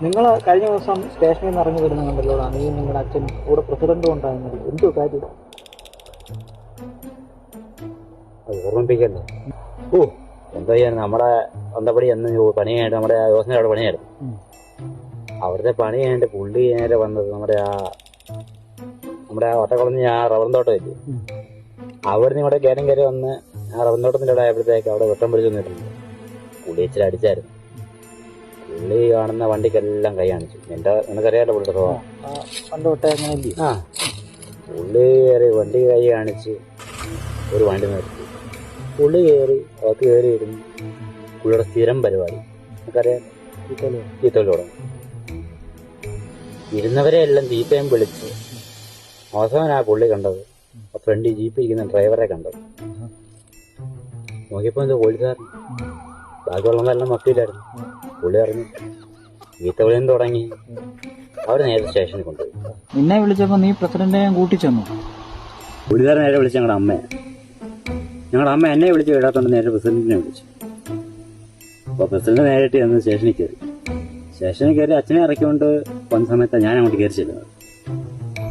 നിങ്ങൾ കഴിഞ്ഞ ദിവസം സ്റ്റേഷനിൽ നിന്ന് ഇറങ്ങി വരുന്ന കണ്ടല്ലോ, നീ നിങ്ങളുടെ അച്ഛൻ കൂടെ പ്രസിഡന്റും ഉണ്ടായിരുന്നത്, എന്തോ കാര്യം? അത് ഓർമ്മിപ്പിക്കല്ലോ. ഓ എന്താ ചെയ്യാൻ, നമ്മുടെ അന്തപടി എന്ന് പണിയായിട്ട് നമ്മുടെ യോസന അവിടെ പണിയായിരുന്നു. അവിടുത്തെ പണി കഴിഞ്ഞിട്ട് പുള്ളി നേരെ വന്നത് നമ്മുടെ ആ ഒറ്റക്കുളഞ്ഞ ആ റബ്ബർ തോട്ടം ഇല്ലേ, അവിടെ നിന്ന് ഇവിടെ കയറി വന്ന് ആ റബ്ബർ തോട്ടത്തിൻ്റെ അവിടെ ആയപ്പോഴത്തേക്ക് അവിടെ വെട്ടം പിടിച്ചു നിന്നിട്ടുണ്ട്. പുള്ളി ഇച്ചിരി അടിച്ചായിരുന്നു. പുള്ളി കാണുന്ന വണ്ടിക്കെല്ലാം കൈ കാണിച്ചു. നിനക്കറിയാലോ പുള്ളിയുടെ സ്വഭാവം. ആ പുള്ളി കയറി വണ്ടി കൈ കാണിച്ച് ഒരു വണ്ടി നിർത്തി. പുള്ളി കയറി അകത്ത് കയറിയിരുന്നു. പുള്ളിയുടെ സ്ഥിരം പരിപാടി നമുക്കറിയാം, ചീത്തോല് തുടങ്ങും. ഇരുന്നവരെ എല്ലാം ചീത്തയും വിളിച്ച് അവസാനം ആ പുള്ളി കണ്ടത് ആ ഫ്രണ്ട് ജീപ്പ് ഇരിക്കുന്ന ഡ്രൈവറെ കണ്ടത്. നോക്കിയപ്പോൾ എന്തോ പോലീസുകാരൻ, ബാക്കിയുള്ളതെല്ലാം മക്കിയിലായിരുന്നു. പുള്ളി അറിഞ്ഞു, ചീത്തവിളിയും തുടങ്ങി. അവർ നേരെ സ്റ്റേഷനിൽ കൊണ്ടുപോയി. നിന്നെ വിളിച്ചപ്പോൾ നീ പ്രസിഡന്റിനെ കൂട്ടിച്ചെന്നു? പുള്ളിക്കാരൻ നേരെ വിളിച്ച് ഞങ്ങളുടെ അമ്മ എന്നെ വിളിച്ച് വിടാത്തോണ്ട് നേരെ പ്രസിഡന്റിനെ വിളിച്ചു. അപ്പോൾ പ്രസിഡന്റ് നേരിട്ട് ചെന്ന് സ്റ്റേഷനിൽ കയറി അച്ഛനെ ഇറക്കിക്കൊണ്ട് വന്ന സമയത്താണ് ഞാൻ അങ്ങോട്ട് കയറി ചെല്ലുന്നത്.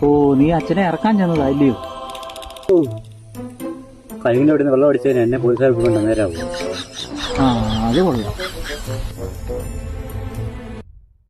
ഓ, നീ അച്ഛനെ ഇറക്കാൻ ചെന്നതാ അല്ലയോ? ഓ, കൈകിൻ്റെ അവിടെ നിന്ന് വെള്ളം അടിച്ചതിന് എന്നെ പോലീസുകാർ കൊണ്ട് നേരാവും. അത് കൊള്ളാം.